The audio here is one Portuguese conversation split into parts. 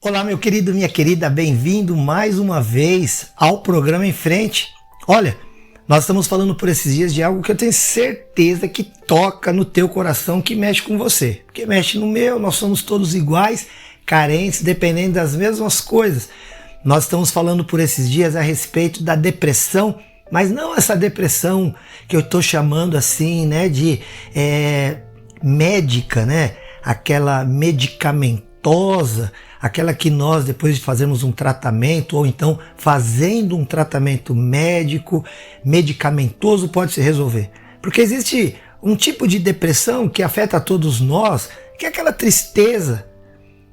Olá, meu querido, minha querida, bem-vindo mais uma vez ao programa Em Frente. Olha, nós estamos falando por esses dias de algo que eu tenho certeza que toca no teu coração, que mexe com você, que mexe no meu. Nós somos todos iguais, carentes, dependendo das mesmas coisas. Nós estamos falando por esses dias a respeito da depressão, mas não essa depressão que eu estou chamando assim, né, de médica, né, aquela medicamentosa, aquela que nós, depois de fazermos um tratamento, ou então fazendo um tratamento médico, medicamentoso, pode se resolver. Porque existe um tipo de depressão que afeta a todos nós, que é aquela tristeza,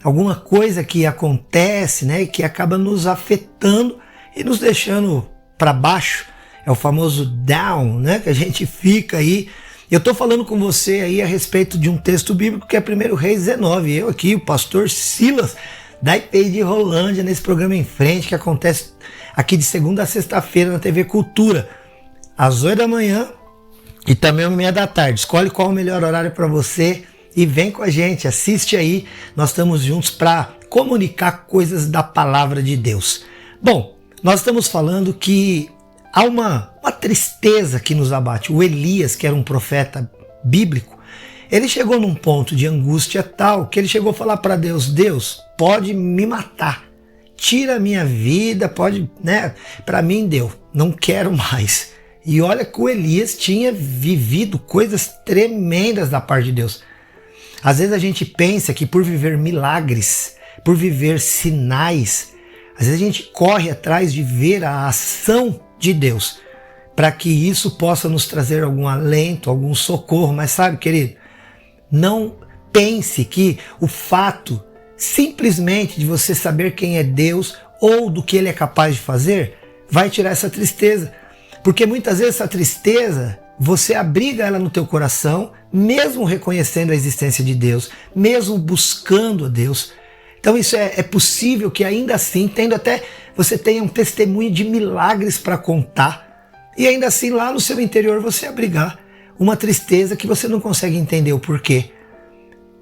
alguma coisa que acontece, né, que acaba nos afetando e nos deixando para baixo. É o famoso down, né, que a gente fica aí. Eu estou falando com você aí a respeito de um texto bíblico que é 1 Reis 19. Eu aqui, o pastor Silas, da IPI de Rolândia, nesse programa Em Frente, que acontece aqui de segunda a sexta-feira na TV Cultura, às 8 da manhã e também às 13h da tarde. Escolhe qual o melhor horário para você e vem com a gente, assiste aí. Nós estamos juntos para comunicar coisas da palavra de Deus. Bom, nós estamos falando que há uma tristeza que nos abate. O Elias, que era um profeta bíblico, ele chegou num ponto de angústia tal que ele chegou a falar para Deus: Deus, pode me matar, tira a minha vida, pode, né? Para mim deu, não quero mais. E olha que o Elias tinha vivido coisas tremendas da parte de Deus. Às vezes a gente pensa que por viver milagres, por viver sinais, às vezes a gente corre atrás de ver a ação de Deus, para que isso possa nos trazer algum alento, algum socorro. Mas sabe, querido, não pense que o fato simplesmente de você saber quem é Deus ou do que Ele é capaz de fazer vai tirar essa tristeza. Porque muitas vezes essa tristeza, você abriga ela no teu coração, mesmo reconhecendo a existência de Deus, mesmo buscando a Deus. Então isso é possível que ainda assim, você tenha um testemunho de milagres para contar, e ainda assim lá no seu interior você abrigar uma tristeza que você não consegue entender o porquê.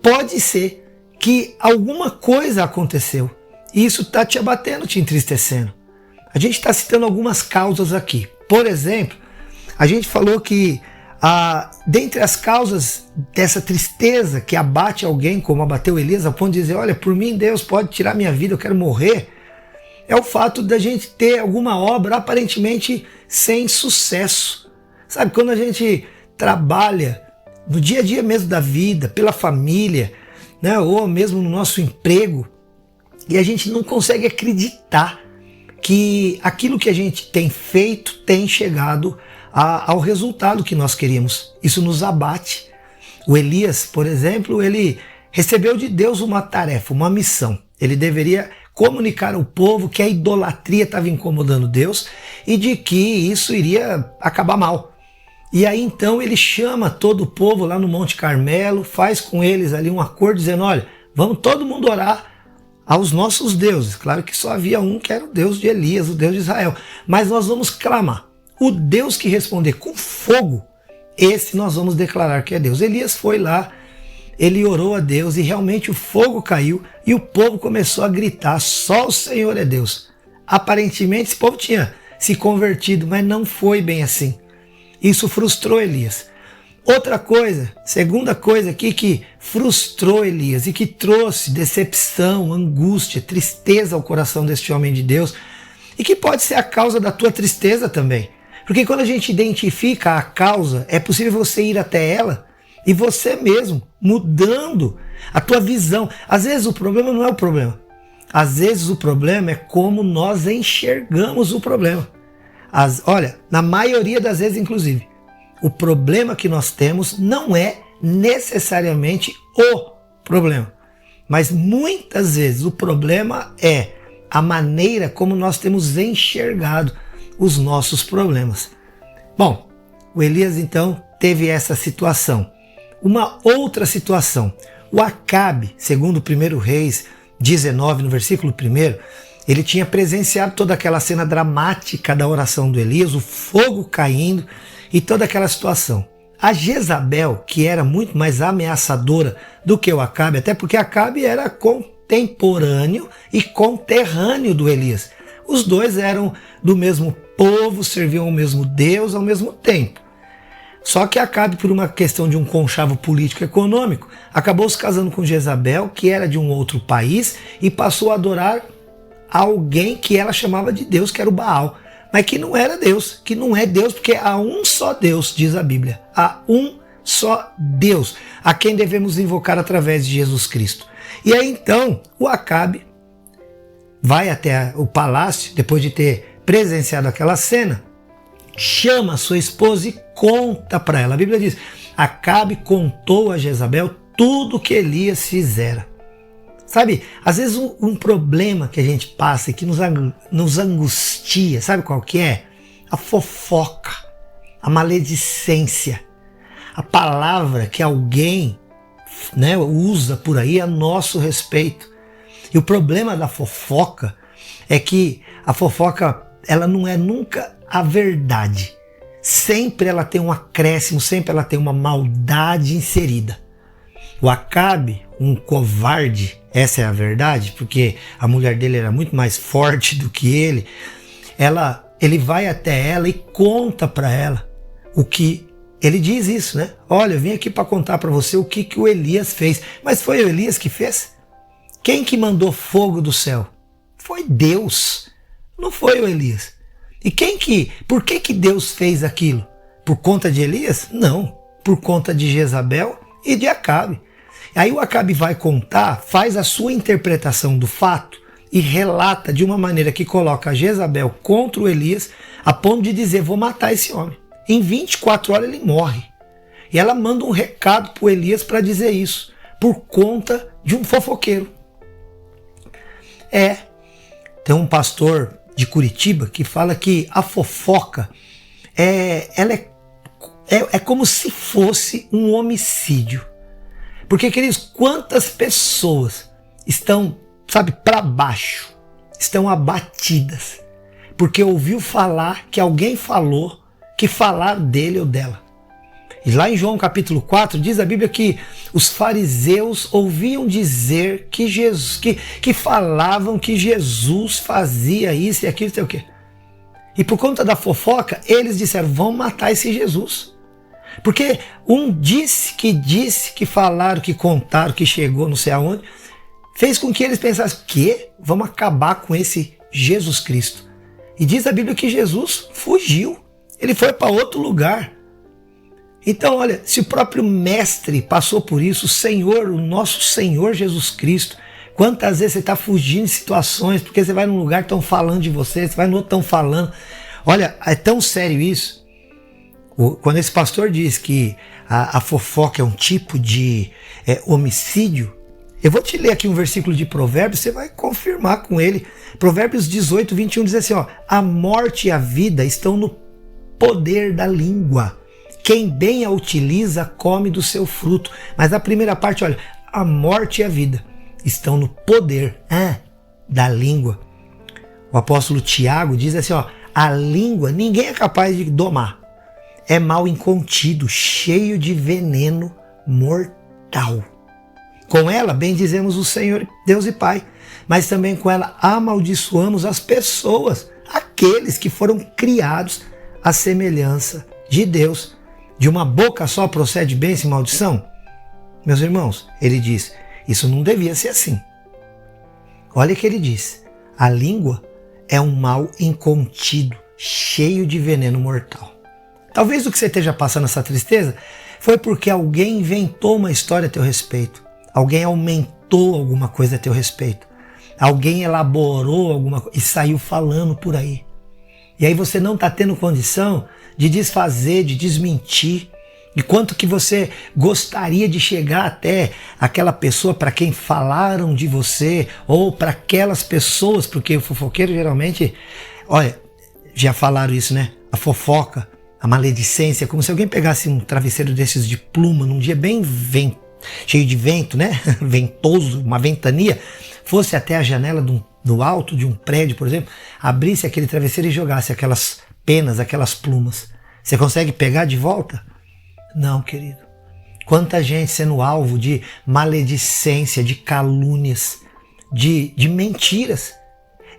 Pode ser que alguma coisa aconteceu e isso está te abatendo, te entristecendo. A gente está citando algumas causas aqui. Por exemplo, a gente falou que dentre as causas dessa tristeza que abate alguém, como abateu Elias, ao ponto de dizer: olha, por mim Deus pode tirar minha vida, eu quero morrer, é o fato da gente ter alguma obra aparentemente sem sucesso. Sabe, quando a gente trabalha no dia a dia mesmo da vida, pela família, né, ou mesmo no nosso emprego, e a gente não consegue acreditar que aquilo que a gente tem feito tem chegado ao resultado que nós queríamos. Isso nos abate. O Elias, por exemplo, ele recebeu de Deus uma tarefa, uma missão. Ele deveria comunicar ao povo que a idolatria estava incomodando Deus e de que isso iria acabar mal. E aí então ele chama todo o povo lá no Monte Carmelo, faz com eles ali um acordo dizendo: olha, vamos todo mundo orar aos nossos deuses. Claro que só havia um, que era o Deus de Elias, o Deus de Israel. Mas nós vamos clamar. O Deus que responder com fogo, esse nós vamos declarar que é Deus. Elias foi lá, ele orou a Deus e realmente o fogo caiu e o povo começou a gritar: só o Senhor é Deus. Aparentemente esse povo tinha se convertido, mas não foi bem assim. Isso frustrou Elias. Outra coisa, segunda coisa aqui que frustrou Elias e que trouxe decepção, angústia, tristeza ao coração deste homem de Deus, e que pode ser a causa da tua tristeza também. Porque quando a gente identifica a causa, é possível você ir até ela e você mesmo, mudando a tua visão. Às vezes o problema não é o problema. Às vezes o problema é como nós enxergamos o problema. Olha, na maioria das vezes, inclusive, o problema que nós temos não é necessariamente o problema. Mas muitas vezes o problema é a maneira como nós temos enxergado os nossos problemas. Bom, o Elias então teve essa situação. Uma outra situação, o Acabe, segundo 1 Reis 19, no versículo 1, ele tinha presenciado toda aquela cena dramática da oração do Elias, o fogo caindo e toda aquela situação. A Jezabel, que era muito mais ameaçadora do que o Acabe, até porque Acabe era contemporâneo e conterrâneo do Elias. Os dois eram do mesmo povo, serviam ao mesmo Deus ao mesmo tempo. Só que Acabe, por uma questão de um conchavo político-econômico, acabou se casando com Jezabel, que era de um outro país, e passou a adorar alguém que ela chamava de Deus, que era o Baal, mas que não era Deus, que não é Deus, porque há um só Deus, diz a Bíblia. Há um só Deus, a quem devemos invocar através de Jesus Cristo. E aí então, o Acabe vai até o palácio, depois de ter presenciado aquela cena, chama a sua esposa e conta para ela. A Bíblia diz, Acabe contou a Jezabel tudo o que Elias fizera. Sabe, às vezes um problema que a gente passa e que nos angustia, sabe qual que é? A fofoca, a maledicência, a palavra que alguém, né, usa por aí a nosso respeito. E o problema da fofoca é que a fofoca, ela não é nunca a verdade. Sempre ela tem um acréscimo, sempre ela tem uma maldade inserida. O Acabe, um covarde, essa é a verdade, porque a mulher dele era muito mais forte do que ele. Ele vai até ela e conta para ela o que ele diz isso, né? Olha, eu vim aqui para contar para você o que o Elias fez. Mas foi o Elias que fez? Quem que mandou fogo do céu? Foi Deus, não foi o Elias. E por que Deus fez aquilo? Por conta de Elias? Não, por conta de Jezabel e de Acabe. Aí o Acabe vai contar, faz a sua interpretação do fato e relata de uma maneira que coloca Jezabel contra o Elias, a ponto de dizer, vou matar esse homem. Em 24 horas ele morre. E ela manda um recado para o Elias para dizer isso, por conta de um fofoqueiro. Tem um pastor de Curitiba que fala que a fofoca é como se fosse um homicídio. Porque, queridos, quantas pessoas estão, para baixo, estão abatidas, porque ouviu falar que alguém falou, que falaram dele ou dela. E lá em João capítulo 4, diz a Bíblia que os fariseus ouviam dizer que falavam que Jesus fazia isso e aquilo, sei o quê. E por conta da fofoca, eles disseram, vamos matar esse Jesus. Porque um disse, que falaram, que contaram, que chegou não sei aonde, fez com que eles pensassem, vamos acabar com esse Jesus Cristo. E diz a Bíblia que Jesus fugiu, ele foi para outro lugar. Então, olha, se o próprio mestre passou por isso, o nosso Senhor Jesus Cristo, quantas vezes você está fugindo de situações, porque você vai num lugar que estão falando de você vai no outro estão falando. Olha, é tão sério isso. Quando esse pastor diz que a fofoca é um tipo de homicídio, eu vou te ler aqui um versículo de Provérbios, você vai confirmar com ele. Provérbios 18, 21 diz assim, a morte e a vida estão no poder da língua. Quem bem a utiliza, come do seu fruto. Mas a primeira parte, olha, a morte e a vida estão no poder da língua. O apóstolo Tiago diz assim, a língua ninguém é capaz de domar. É mal incontido, cheio de veneno mortal. Com ela bendizemos o Senhor, Deus e Pai, mas também com ela amaldiçoamos as pessoas, aqueles que foram criados à semelhança de Deus. De uma boca só procede bênção e maldição? Meus irmãos, ele diz, isso não devia ser assim. Olha o que ele diz, a língua é um mal incontido, cheio de veneno mortal. Talvez o que você esteja passando essa tristeza foi porque alguém inventou uma história a teu respeito. Alguém aumentou alguma coisa a teu respeito. Alguém elaborou alguma coisa e saiu falando por aí. E aí você não está tendo condição de desfazer, de desmentir. E quanto que você gostaria de chegar até aquela pessoa para quem falaram de você, ou para aquelas pessoas, porque o fofoqueiro geralmente, olha, já falaram isso, né? A fofoca, a maledicência, como se alguém pegasse um travesseiro desses de pluma num dia bem cheio de vento, né? Ventoso, uma ventania, fosse até a janela do alto de um prédio, por exemplo, abrisse aquele travesseiro e jogasse aquelas penas, aquelas plumas. Você consegue pegar de volta? Não, querido. Quanta gente sendo alvo de maledicência, de calúnias, de mentiras,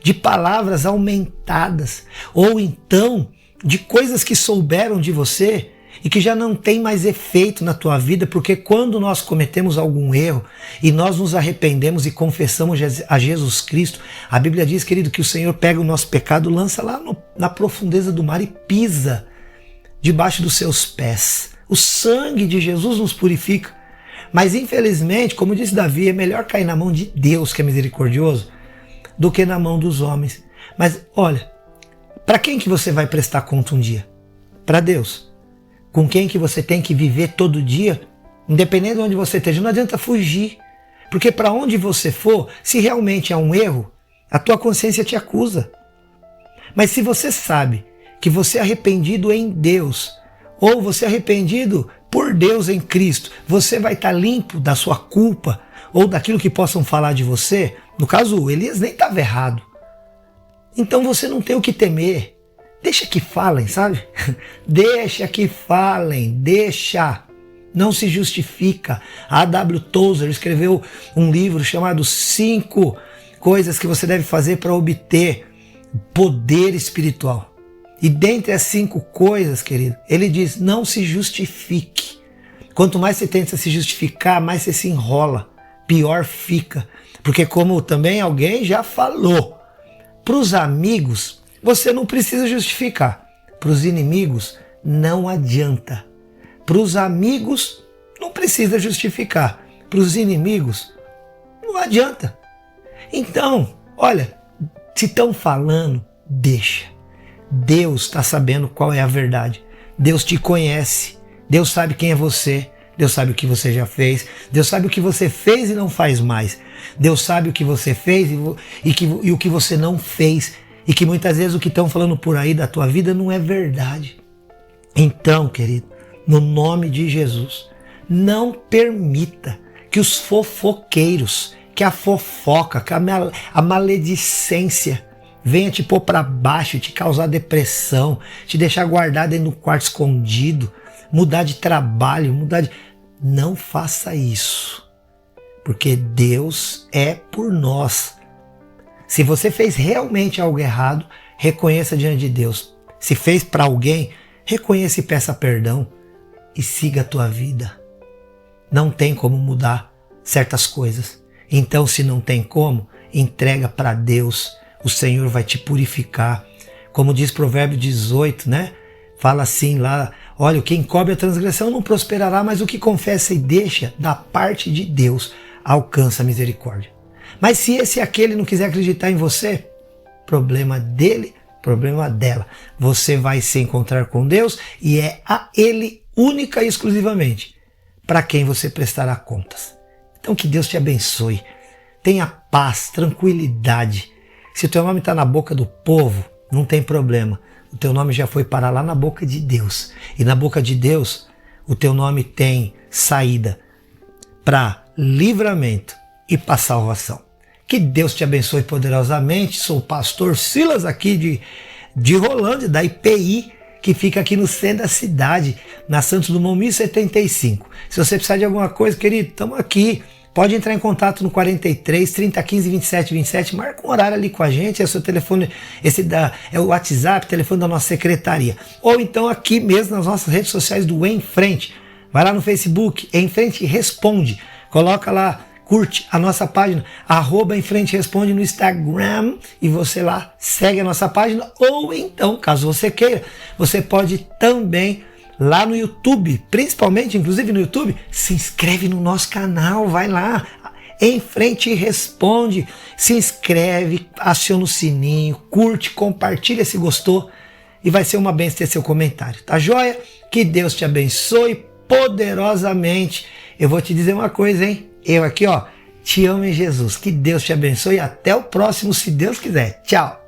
de palavras aumentadas, ou então de coisas que souberam de você e que já não tem mais efeito na tua vida, porque quando nós cometemos algum erro e nós nos arrependemos e confessamos a Jesus Cristo, a Bíblia diz, querido, que o Senhor pega o nosso pecado, lança lá na profundeza do mar e pisa debaixo dos seus pés. O sangue de Jesus nos purifica. Mas infelizmente, como disse Davi, é melhor cair na mão de Deus, que é misericordioso, do que na mão dos homens. Mas olha, para quem que você vai prestar conta um dia? Para Deus. Com quem que você tem que viver todo dia? Independente de onde você esteja, não adianta fugir. Porque para onde você for, se realmente é um erro, a tua consciência te acusa. Mas se você sabe que você é arrependido em Deus, ou você é arrependido por Deus em Cristo, você vai estar limpo da sua culpa, ou daquilo que possam falar de você. No caso, Elias nem estava errado. Então você não tem o que temer. Deixa que falem, sabe? Deixa que falem, deixa. Não se justifica. A A.W. Tozer escreveu um livro chamado 5 coisas que você deve fazer para obter poder espiritual. E dentre as 5 coisas, querido, ele diz, não se justifique. Quanto mais você tenta se justificar, mais você se enrola. Pior fica. Porque como também alguém já falou, para os amigos, você não precisa justificar. Para os inimigos, não adianta. Para os amigos, não precisa justificar. Para os inimigos, não adianta. Então, olha, se estão falando, deixa. Deus está sabendo qual é a verdade. Deus te conhece. Deus sabe quem é você. Deus sabe o que você já fez. Deus sabe o que você fez e não faz mais. Deus sabe o que você fez e o que você não fez. E que muitas vezes o que estão falando por aí da tua vida não é verdade. Então, querido, no nome de Jesus, não permita que os fofoqueiros, que a fofoca, que a maledicência venha te pôr para baixo, te causar depressão, te deixar guardado dentro do quarto escondido, mudar de trabalho, Não faça isso, porque Deus é por nós. Se você fez realmente algo errado, reconheça diante de Deus. Se fez para alguém, reconheça e peça perdão e siga a tua vida. Não tem como mudar certas coisas. Então, se não tem como, entrega para Deus. O Senhor vai te purificar. Como diz Provérbio 18, né? Fala assim lá, olha, quem cobre a transgressão não prosperará, mas o que confessa e deixa da parte de Deus alcança a misericórdia. Mas se esse e aquele não quiser acreditar em você, problema dele, problema dela. Você vai se encontrar com Deus e é a Ele única e exclusivamente para quem você prestará contas. Então que Deus te abençoe. Tenha paz, tranquilidade. Se o teu nome está na boca do povo, não tem problema. O teu nome já foi parar lá na boca de Deus. E na boca de Deus, o teu nome tem saída para livramento e para salvação. Que Deus te abençoe poderosamente. Sou o pastor Silas aqui de Rolândia, da IPI, que fica aqui no centro da cidade, na Santos Dumont 1075. Se você precisar de alguma coisa, querido, estamos aqui. Pode entrar em contato no 43 30 15 27 27, marca um horário ali com a gente, é o seu telefone, é o WhatsApp, telefone da nossa secretaria. Ou então aqui mesmo nas nossas redes sociais do Em Frente. Vai lá no Facebook, Em Frente Responde. Coloca lá, curte a nossa página, @EmFrenteResponde no Instagram, e você lá segue a nossa página. Ou então, caso você queira, você pode também lá no YouTube, principalmente, inclusive no YouTube, se inscreve no nosso canal, vai lá, Em Frente Responde, se inscreve, aciona o sininho, curte, compartilha se gostou, e vai ser uma bênção ter seu comentário, tá joia? Que Deus te abençoe poderosamente. Eu vou te dizer uma coisa, hein? Eu aqui, ó, te amo em Jesus. Que Deus te abençoe e até o próximo, se Deus quiser. Tchau!